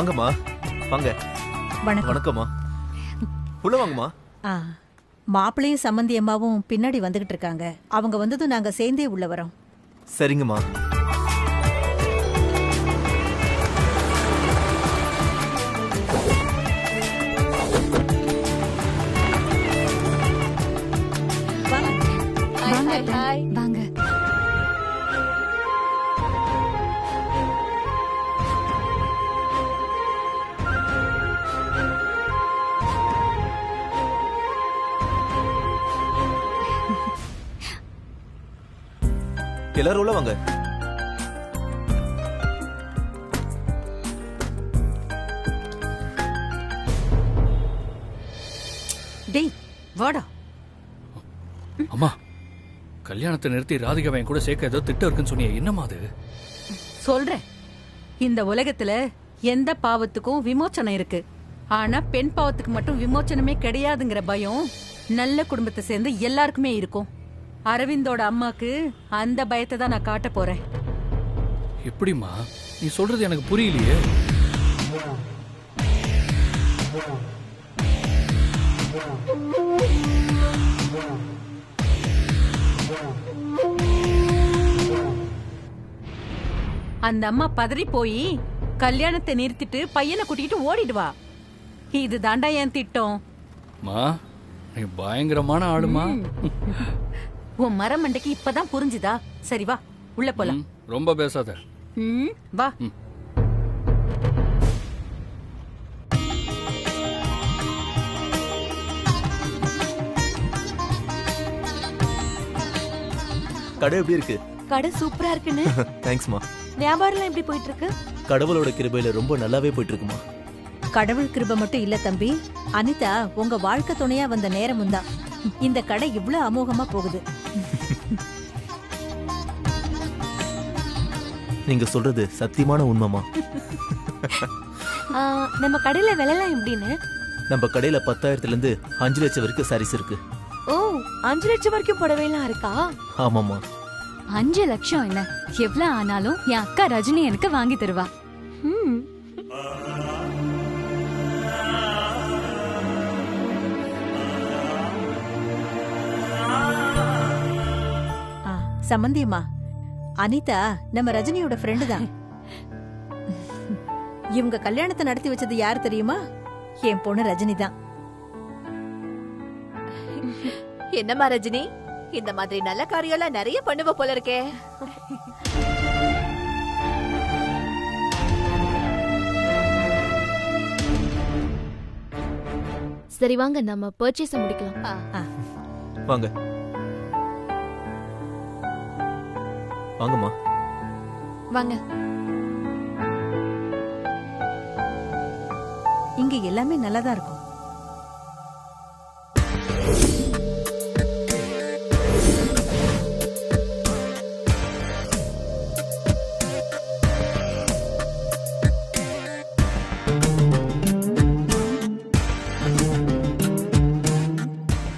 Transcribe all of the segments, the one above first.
வாங்கம்மா வாங்க. வணக்கம். வணக்கம்மா. உள்ள வாங்கம்மா. மாப்பிள்ளையும் சம்மந்தி அம்மாவும் பின்னாடி வந்துகிட்டு இருக்காங்க. அவங்க வந்ததும் நாங்க சேர்ந்தே உள்ள வரோம். சரிங்கம்மா. வாங்க. எல்லாரும் உள்ள வாங்க. டேய் வாடா. அம்மா, கல்யாணத்தை நிறுத்தி ராதிகாவை என் கூட சேர்க்க ஏதோ திட்டம் இருக்குன்னு சொன்னியே, என்னம்மா அது? சொல்றேன். இந்த உலகத்துல எந்த பாவத்துக்கும் விமோச்சனம் இருக்கு. ஆனா பெண் பாவத்துக்கு மட்டும் விமோச்சனமே கிடையாதுங்கிற பயம் நல்ல குடும்பத்தை சேர்ந்து எல்லாருக்குமே இருக்கும். அரவிந்தோட அம்மாக்கு அந்த பயத்தை தான் நான் காட்ட போறேன். எப்படிம்மா? நீ சொல்றது எனக்கு புரியலையே. அந்த அம்மா பதறி போய் கல்யாணத்தை நிறுத்திட்டு பையனை கூட்டிட்டு ஓடிடுவா. இது தாண்டா என் திட்டம். மா, நீ பயங்கரமான ஆளுமா. உன் மரமண்டைக்கு இப்பதான் புரிஞ்சுதா? சரி வா உள்ள போலாம். ரொம்ப பேசாத. வா. கடை எப்படி இருக்கு? கடை சூப்பரா இருக்குன்னு. தேங்க்ஸ்மா. வியாபாரம் எப்படி போயிட்டு இருக்கு? கடவுளோட கிருபையில ரொம்ப நல்லாவே போயிட்டு இருக்குமா. கடவுள் கிருபை மட்டும் இல்ல தம்பி. அனிதா உங்க வாழ்க்கை துணையா வந்த நேரமும் தான் இந்த கடை இவ்வளவு அமோகமா போகுது. நீங்க சொல்றது சத்தியமான உண்மைமா. நம்ம கடையில விலைலாம் எப்படின்னு? நம்ம கடையில 10,000ல இருந்து 5 லட்சம் வரைக்கும் சாரீஸ் இருக்கு. ஓ, 5 லட்சம் வரைக்கும் புடவைலாம் இருக்கா? ஆமாமா. 5 லட்சம் இல்ல, எவ்வளவு ஆனாலும் என் அக்கா ரஜினி எனக்கு வாங்கி தருவா. சம்மந்தி அம்மா, அனிதா நம்ம ரஜினியோட ஃப்ரெண்டு தான். இவங்க கல்யாணத்தை நடத்தி வச்சது யார் தெரியுமா? என் பொண்ணு ரஜினி தான். என்னம்மா ரஜினி, இந்த மாதிரி நல்ல காரியம்லாம் நிறைய பண்ணுவ போல இருக்கே. சரி வாங்க, நம்ம பர்ச்சேஸ் முடிக்கலாம். வாங்க வாங்கம்மா. வாங்க. இங்க எல்லாமே நல்லதா இருக்கும்.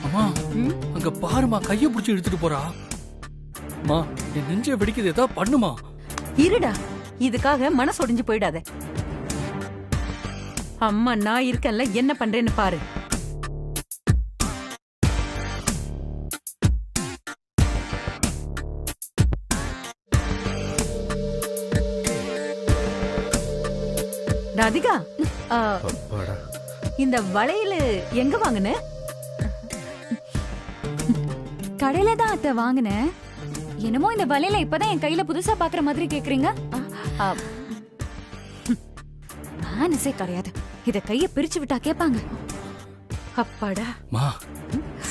அம்மா, அங்க பாருமா, கைய பிடிச்சி இழுத்துட்டு போறா. மா, என் நெஞ்ச வெடிக்குது, ஏதாவது பண்ணுமா. இருடா, இதுக்காக மனசு ஒடிஞ்சு போயிடாத. அம்மா நான் இருக்கேன்ல, என்ன பண்றேன்னு பாரு. ராதிகா, இந்த வளையல் எங்க வாங்குன? கடையில தான் அத்தை வாங்கினேன். என்னமோ இந்த வலையில இப்பதான் என் கையில புதுசா பாக்குற மாதிரி கேக்குறீங்க. மனசே கிடையாது. இத கைய பிரிச்சு விட்டா கேப்பாங்க. அப்பாடா, மா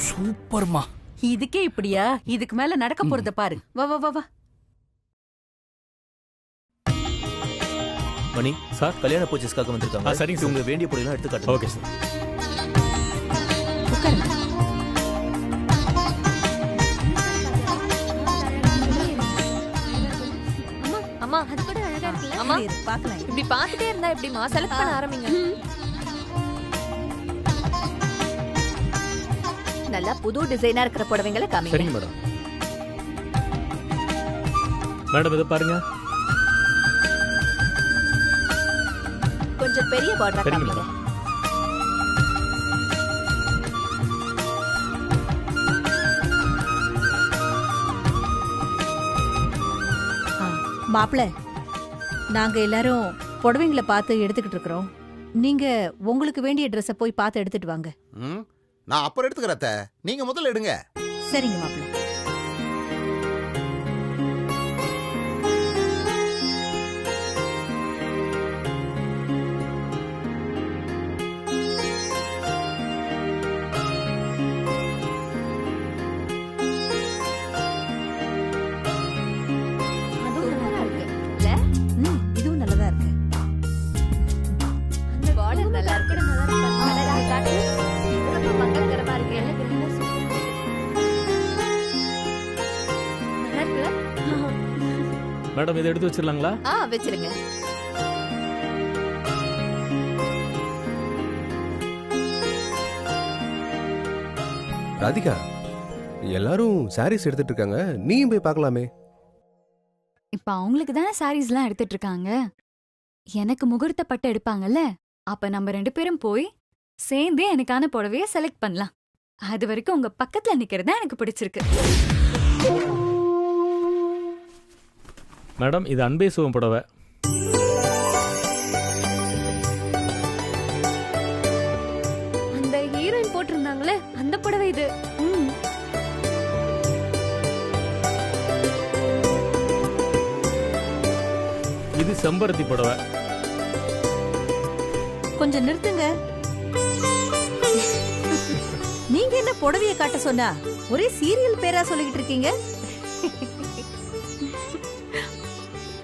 சூப்பர்மா. இதுக்கே இப்படியா? இதுக்கு மேல நடக்க போறத பாரு. வா வா வா வா. மணி சார், கல்யாண பர்ச்சேஸ்க்காக வந்திருக்காங்க. சரிங்க, உங்க வேண்டிய பொருளெல்லாம் எடுத்து காட்டுங்க. Okay sir. உட்காருங்க. அம்மா, அது கூட அழகா இருக்குல்ல? அம்மா, பாக்கலாம். இப்படி பாத்துட்டே இருந்தா எப்படிமா? செலக்ட் பண்ண ஆரம்பிங்க. நல்லா புது டிசைனா இருக்கிற புடவைங்களை காமிங்க. சரிங்க மேடம். மேடம், இதை பாருங்க. கொஞ்சம் பெரிய பார்டரா சரிங்க காமிங்க. மேடம். மாப்பிள, நாங்க எல்லாரும் புடவைங்களை பார்த்து எடுத்துக்கிட்டு இருக்கிறோம். நீங்க உங்களுக்கு வேண்டிய ட்ரெஸ்ஸை போய் பார்த்து எடுத்துட்டு வாங்க. ம், நான் அப்புறம் எடுத்துக்கிறேன் அத்தை. நீங்க முதல்ல எடுங்க. சரிங்க மாப்பிள. சூப்பரா இருக்கு. இல்ல? இதுவும் நல்லதா இருக்கு. border நல்லா இருக்கு. அடடா, காட்டு. இது ரொம்ப மங்களகரமா இருக்கு. நல்லா இருக்குல்ல? மேடம் இதை எடுத்து வச்சிடலாங்களா? வச்சிருங்க. ராதிகா, எல்லாரும் சாரீஸ் எடுத்துட்டு இருக்காங்க, நீயும் போய் பார்க்கலாமே. இப்ப அவங்களுக்கு தானே சாரீஸ்லாம் எடுத்துட்டு இருக்காங்க. எனக்கு முகூர்த்த பட்டு எடுப்பாங்கல்ல, அப்ப நம்ம 2 பேரும் போய் சேர்ந்தே எனக்கான புடவைய செலக்ட் பண்ணலாம். அது வரைக்கும் உங்க பக்கத்துல நிக்கிறது எனக்கு பிடிச்சிருக்கு. மேடம் இது அன்பே சுகம் புடவை. அந்த ஹீரோயின் போட்டிருந்தாங்களே அந்த புடவை இது. இது செம்பருத்தி புடவை. கொஞ்சம் நிறுத்துங்க. நீங்க என்ன புடவைய காட்ட சொன்னா ஒரே சீரியல் பேரா சொல்லிக்கிட்டு இருக்கீங்க?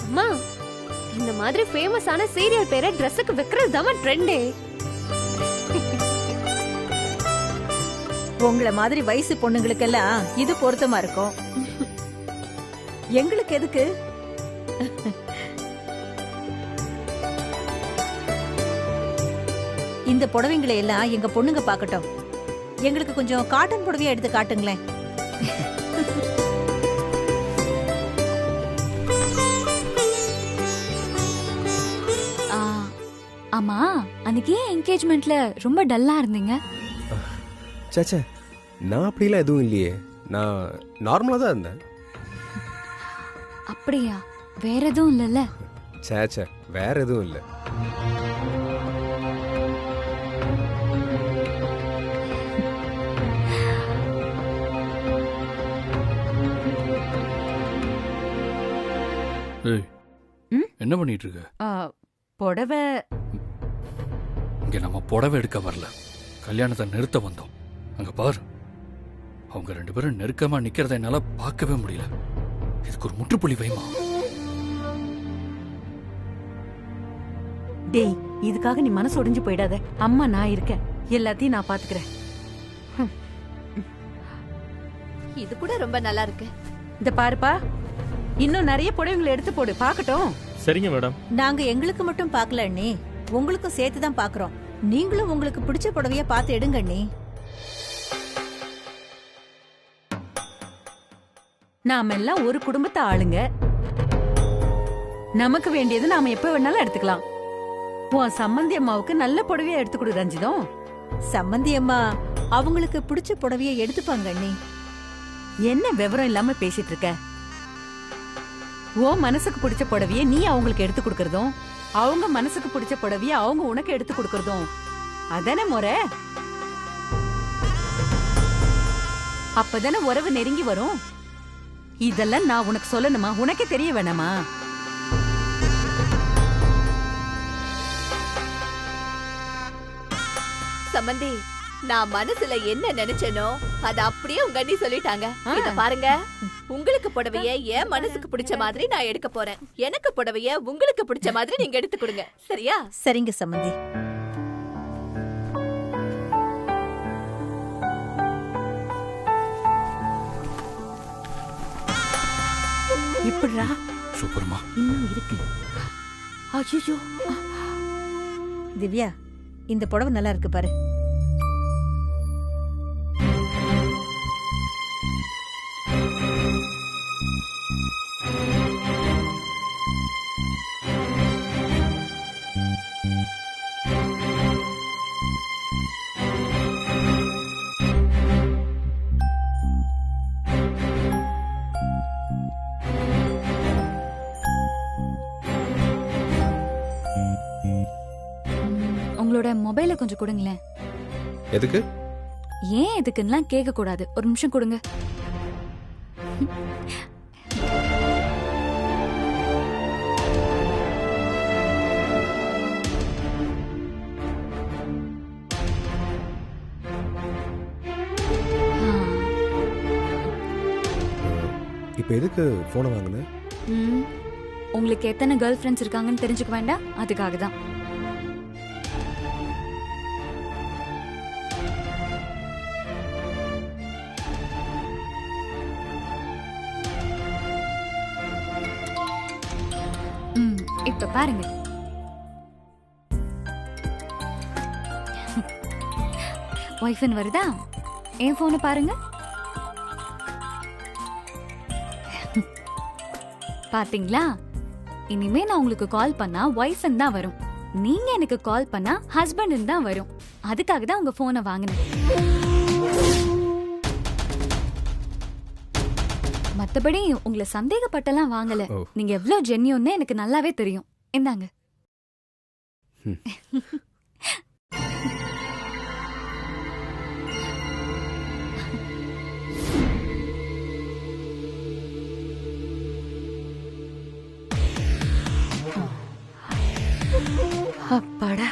அம்மா, இந்த மாதிரி ஃபேமஸான சீரியல் பேரை ட்ரெஸ்ஸுக்கு வைக்கிறது தான் ட்ரெண்டே. உங்கள மாதிரி வயசு பொண்ணுங்களுக்கெல்லாம் இது பொருத்தமா இருக்கும். எங்களுக்கு எதுக்கு? இந்த புடவைங்களை எல்லாம் எங்க பொண்ணுங்க பார்க்கட்டும். எங்களுக்கு கொஞ்சம் காட்டன் புடவையா எடுத்து காட்டுங்களேன். ஆமா, அன்னைக்கு என்கேஜ்மெண்ட்ல ரொம்ப டல்லா இருந்தீங்க. சேச்சே, நான் அப்படிலாம் எதுவும் இல்லையே. நான் நார்மலா தான் இருந்தேன். அப்படியா? வேற எதுவும் இல்லல்ல? சேச்சே, வேற எதுவும் இல்லை. ஏய், என்ன பண்ணிட்டு இருக்க? புடவை இங்க நம்ம புடவை எடுக்க வரல, கல்யாணத்தை நிறுத்த வந்தோம். அங்க பாரு, அவங்க 2 பேரும் நெருக்கமா நிக்கிறத என்னால பார்க்கவே முடியல. இதுக்கு ஒரு முற்றுப்புள்ளி வைமா. டேய், இதுக்காக நீ மனசு ஒடிஞ்சு போயிடாத. அம்மா நான் இருக்கேன், எல்லாத்தையும் நான் பாத்துக்கிறேன். இது கூட ரொம்ப நல்லா இருக்கு. இந்த பாருப்பா, இன்னும் நிறைய புடவைங்களை எடுத்து போடு, பாக்கட்டும். சரிங்க மேடம். நாங்க எங்களுக்கு மட்டும் பார்க்கல அண்ணி, உங்களுக்கும் சேர்த்து தான் பாக்குறோம். நீங்களும் உங்களுக்கு பிடிச்ச புடவைய பார்த்து எடுங்க அண்ணி. நாம எல்லாம் ஒரு குடும்பத்தை ஆளுங்க. நமக்கு வேண்டியது நாம எப்ப வேணாலும் எடுத்துக்கலாம். உன் சம்மந்தி அம்மாவுக்கு நல்ல புடவையா எடுத்து கொடு ரஞ்சிதம். சம்மந்தி அம்மா அவங்களுக்கு பிடிச்ச புடவைய எடுத்துப்பாங்க அண்ணி. என்ன விவரம் இல்லாம பேசிட்டு இருக்க? உன் மனசுக்கு பிடிச்ச புடவைய நீ அவங்களுக்கு எடுத்து கொடுக்கறதும், அவங்க மனசுக்கு பிடிச்ச புடவைய அவங்க உனக்கு எடுத்து கொடுக்கறதும் அதானே முறை. அப்பதானே உறவு நெருங்கி வரும். இதெல்லாம் நான் உனக்கு சொல்லணுமா? உனக்கே தெரிய வேணாமா? சம்பந்தி, நான் மனசுல என்ன நினைச்சேனோ அத அப்படியே உங்க அண்ணி சொல்லிட்டாங்க. இத பாருங்க, உங்களுக்கு புடவைய என் மனசுக்கு பிடிச்ச மாதிரி நான் எடுக்க போறேன். எனக்கு புடவைய உங்களுக்கு பிடிச்ச மாதிரி நீங்க எடுத்து கொடுங்க, சரியா? சரிங்க சம்மந்தி. இப்படிரா சூப்பர்மா. இன்னும் இருக்கு. ஐயோ, திவ்யா, இந்த புடவை நல்லா இருக்கு பாரு. உங்களோட மொபைலை கொஞ்சம் கொடுங்களேன். எதுக்கு? ஏன் எதுக்குன்னுலாம் கேட்க கூடாது. ஒரு நிமிஷம் கொடுங்க. இப்போ எதுக்கு ஃபோனை வாங்கின? உங்களுக்கு எத்தனை கேர்ள் ஃப்ரெண்ட்ஸ் இருக்காங்கன்னு தெரிஞ்சுக்க வேண்டாம், அதுக்காக தான். இப்ப பாருங்க. வைஃப்னு வருதா? என் போனை பாருங்க. பாத்தீங்களா? இனிமே நான் உங்களுக்கு கால் பண்ணா வைஃப்னு தான் வரும். நீங்க எனக்கு கால் பண்ணா ஹஸ்பண்ட்னு தான் வரும். அதுக்காக தான் உங்க போனை வாங்கினேன். மத்தபடி உங்களை சந்தேகப்பட்டெல்லாம் வாங்கல. நீங்க எவ்வளவு ஜென்யூன்னு எனக்கு நல்லாவே தெரியும். இந்தாங்க. அப்பாடா,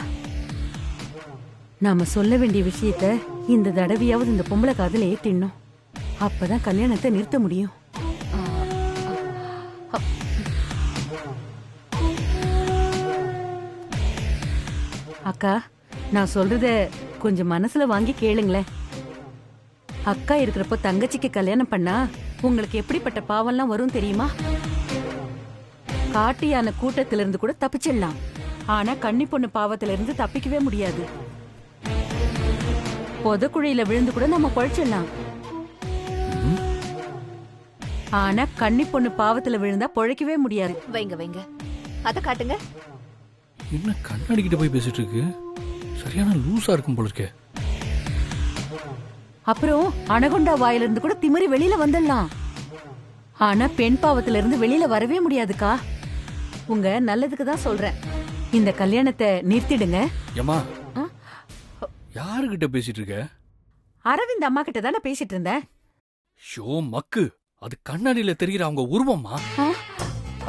நாம சொல்ல வேண்டிய விஷயத்த இந்த தடவையாவது இந்த பொம்பளை காதுல ஏத்திடணும். அப்பதான் கல்யாணத்தை நிறுத்த முடியும். அக்கா, நான் சொல்றத கொஞ்சம் மனசுல வாங்கி கேளுங்களேன். அக்கா இருக்கிறப்போ தங்கச்சிக்கு கல்யாணம் பண்ணா உங்களுக்கு எப்படிப்பட்ட பாவம்லாம் வரும் தெரியுமா? காட்டு யானை கூட்டத்தில இருந்து கூட தப்பிச்சிடலாம். ஆனா கன்னி பொண்ணு பாவத்தில இருந்து தப்பிக்கவே முடியாது. பொதக்குழியில விழுந்து கூட நம்ம பொழைச்சிடலாம். ஆனா கன்னி பொண்ணு பாவத்துல விழுந்தா பொழைக்கவே முடியாது. வைங்க வைங்க, அத காட்டுங்க. என்ன கண்ணாடி கிட்ட போய் பேசிட்டு இருக்கு? சரியான லூசா இருக்கும் போல இருக்கே. அப்புறம் அனகொண்டா வாயிலிருந்து கூட திமிரி வெளியில வந்துடலாம். ஆனா பெண் பாவத்துல இருந்து வெளியில வரவே முடியாதுக்கா. உங்க நல்லதுக்கு தான் சொல்றேன். இந்த கல்யாணத்தை நிறுத்திடுங்க. ஏமா, யாருகிட்ட பேசிட்டு இருக்க? அரவிந்த் அம்மா கிட்ட தானே பேசிட்டு இருந்தேன். ஷோ மக்கு, அது கண்ணாடியில தெரிகிற அவங்க உருவமா?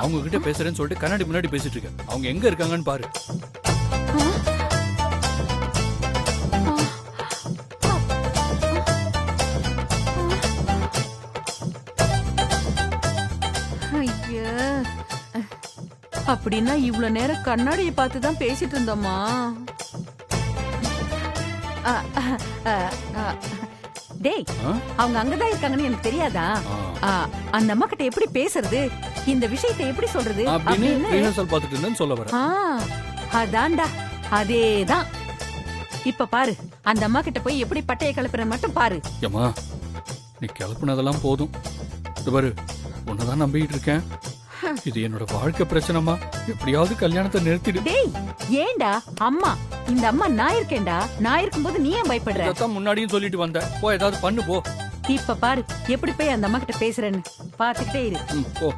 அவங்க கிட்ட பேசுறேன்னு சொல்லிட்டு கண்ணாடி முன்னாடி பேசிட்டு இருக்க. அவங்க எங்க இருக்காங்கன்னு பாரு. அப்படின்னா இவ்வளவு நேரம் கண்ணாடியை பார்த்து தான் பேசிட்டு இருந்தோமா? டேய், அவங்க அங்கதான் இருக்காங்கன்னு எனக்கு தெரியாதா? அந்த அம்மா கிட்ட எப்படி பேசுறது, இந்த விஷயத்தை எப்படி சொல்றது அப்படின்னு ரிஹர்சல் பார்த்துட்டு இருந்தேன்னு சொல்ல வரேன். அதான்டா, அதேதான். இப்ப பாரு, அந்த அம்மா கிட்ட போய் எப்படி பட்டைய கிளப்புற மட்டும் பாரு. ஏமா, நீ கிளப்புனதெல்லாம் போதும். இது பாரு, உன்னதான் நம்பிட்டு இருக்கேன். இது என்னோட வாழ்க்கை பிரச்சனைமா. எப்படியாவது கல்யாணத்தை நிறுத்திடு. டேய், ஏண்டா அம்மா, இந்த அம்மா நான் இருக்கேன்டா. நான் இருக்கும்போது நீ ஏன் பயப்படுற? அதான் முன்னாடியும் சொல்லிட்டு வந்த. போ, ஏதாவது பண்ணு போ. இப்ப பாரு எப்படி போய் அந்த அம்மா கிட்ட பேசுறேன்னு பாத்துக்கிட்டே இரு. போ.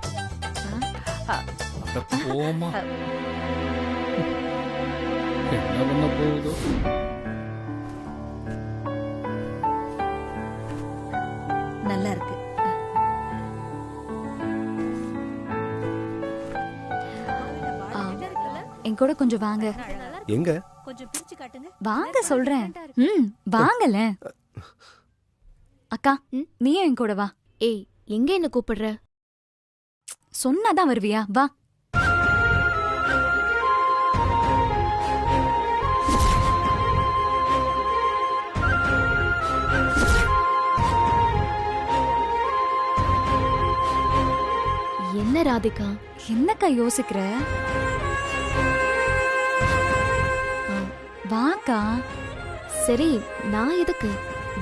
போமா, என்ன பண்ண போகுதோ. நல்லா இருக்கு. என் கூட கொஞ்சம் வாங்க. எங்க? கொஞ்சம் பிரிச்சு காட்டுங்க. வாங்க சொல்றேன். வாங்கல. அக்கா, நீயும் என் கூட வா. ஏய், எங்க என்ன கூப்பிடுற? சொன்னாதான் வருவியா? வா. என்ன ராதிகா, என்னக்கா யோசிக்கிற? வாக்கா. சரி, நான் எதுக்கு?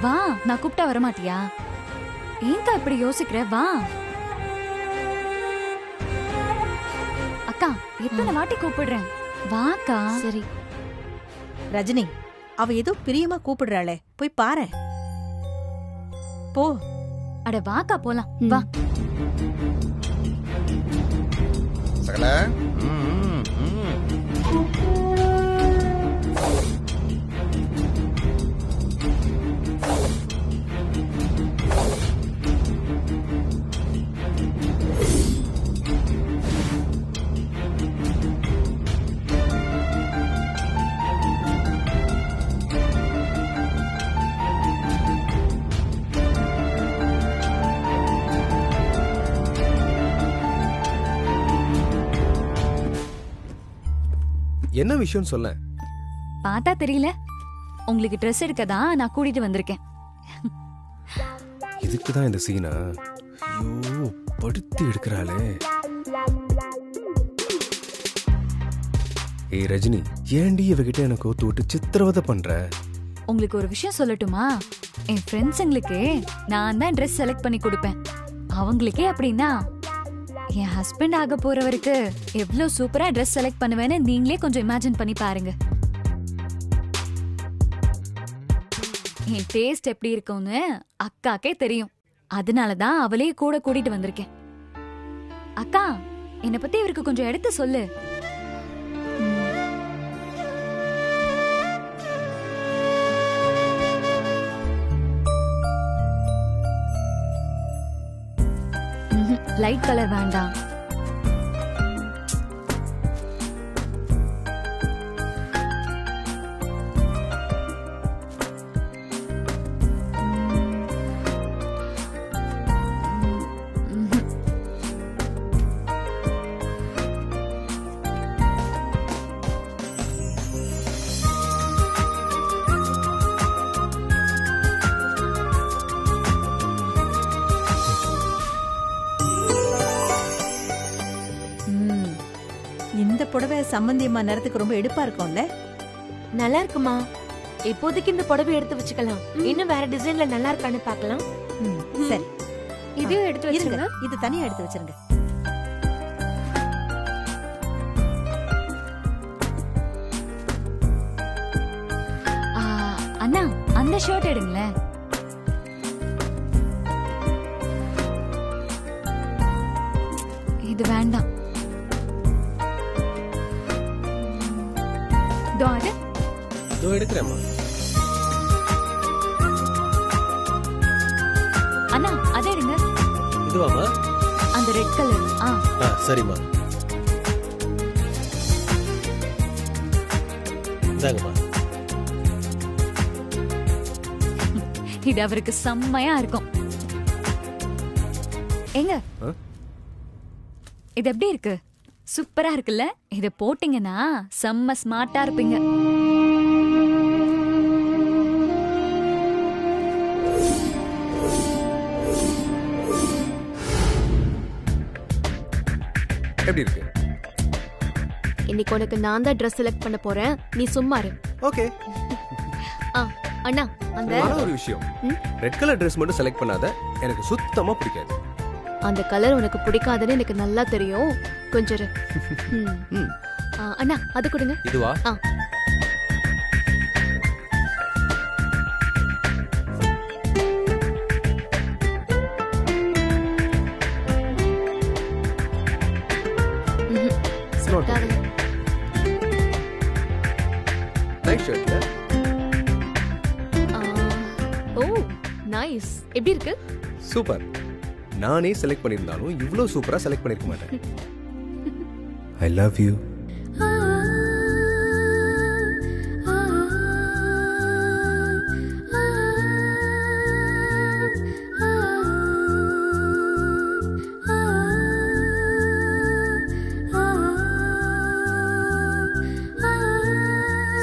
வா, நான் கூப்பிட்டா வரமாட்டியா? ஏன்க்கா இப்படி யோசிக்கிற? வா அக்கா, எத்தனை வாட்டி கூப்பிடுறேன். வாக்கா. சரி. ரஜினி, அவ ஏதோ பிரியமா கூப்பிடுறாளே, போய் பாரு. போ. அட வாக்கா, போலாம். வா. சகல என்ன விஷயம் சொல்ல? பார்த்தா தெரியல, உங்களுக்கு ட்ரெஸ் எடுக்க தான் நான் கூட்டிட்டு வந்திருக்கேன். இதுக்கு தான் இந்த சீனா? ஐயோ, படுத்து எடுக்கிறாளே. ஏய் ரஜினி, ஏன்டி இவகிட்ட எனக்கு கோத்து விட்டு சித்திரவதை பண்ற? உங்களுக்கு ஒரு விஷயம் சொல்லட்டுமா? என் ஃப்ரெண்ட்ஸுங்களுக்கு நான் தான் ட்ரெஸ் செலக்ட் பண்ணி கொடுப்பேன். அவங்களுக்கே அப்படின்னா என் ஹஸ்பண்ட் ஆக போறவருக்கு எவ்வளவு சூப்பரா ட்ரெஸ் செலக்ட் பண்ணுவேன்னு நீங்களே கொஞ்சம் இமேஜின் பண்ணி பாருங்க. என் டேஸ்ட் எப்படி இருக்கும்னு அக்காக்கே தெரியும். அதனாலதான் அவளே கூட கூட்டிட்டு வந்திருக்கேன். அக்கா, என்னை பத்தி இவருக்கு கொஞ்சம் எடுத்து சொல்லு. லைட் கலர் வேண்டாம். இந்த புடவை சம்பந்தியம்மா நேரத்துக்கு ரொம்ப எடுப்பா இருக்கும்ல? நல்லா இருக்குமா? இப்போதைக்கு இந்த புடவை எடுத்து வச்சுக்கலாம். இன்னும் வேற டிசைன்ல நல்லா இருக்கான்னு பார்க்கலாம். சரி, இதையும் எடுத்து இருங்க, வச்சிருங்க. இது தனியா எடுத்து வச்சிருங்க. அண்ணா, அந்த ஷர்ட் எடுங்களேன். இது வேண்டாம். இதோ எடுக்கிறேம்மா. அண்ணா, அதை எடுங்க. இதுவாமா? அந்த ரெட் கலர். சரிம்மா. இந்தாங்கம்மா. இது அவருக்கு செம்மையா இருக்கும். எங்க இது எப்படி இருக்கு? சூப்பரா இருக்குல்ல? இத போட்டீங்கன்னா செம்ம ஸ்மார்ட்டா இருப்பீங்க. எப்படி இருக்கு? இன்னைக்கு உனக்கு நான் தான் ட்ரெஸ் செலக்ட் பண்ண போறேன். நீ சும்மா இரு. ஓகே. அண்ணா, அந்த ஒரு விஷயம், ரெட் கலர் ட்ரெஸ் மட்டும் செலக்ட் பண்ணாத. எனக்கு சுத்தமா பிடிக்காது. அந்த கலர் உனக்கு பிடிக்காதுன்னு எனக்கு நல்லா தெரியும். கொஞ்சம் இரு. அண்ணா, அது கொடுங்க. இதுவா? ஓ, நைஸ். எப்படி இருக்கு? சூப்பர். நானே செலக்ட் பண்ணிருந்தாலும் இவ்ளோ சூப்பரா செலக்ட் பண்ணிருக்க மாட்டேன். I love you.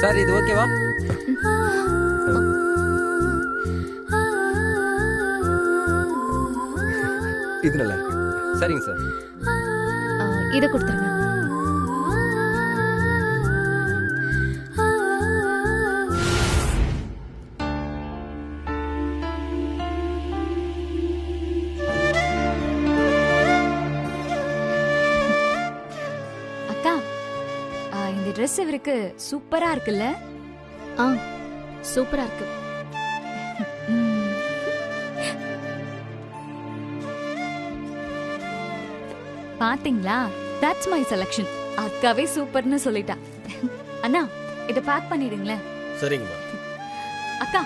சார், இது ஓகேவா? இது நல்லா இருக்கு. சரிங்க சார். இத கொடுத்துருங்க. அக்கா, இந்த ட்ரெஸ் இவருக்கு சூப்பரா இருக்குல்ல? சூப்பரா இருக்கு. பாத்தீங்களா? That's my selection. அக்காவே சூப்பர்னு சொல்லிட்டா. அண்ணா, இத பேக் பண்ணிடுங்களேன். சரிங்கம்மா. அக்கா,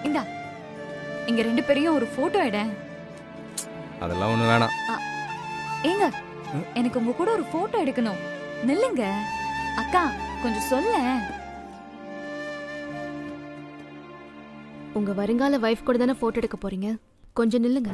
இந்தா, இங்க ரெண்டு பேரையும் ஒரு போட்டோ எடு. அதெல்லாம் ஒண்ணு வேணாம். ஏங்க, எனக்கு உங்க கூட ஒரு போட்டோ எடுக்கணும். நில்லுங்க. அக்கா, கொஞ்சம் சொல்ல. உங்க வருங்கால வைஃப் கூட தானே போட்டோ எடுக்க போறீங்க. கொஞ்சம் நில்லுங்க.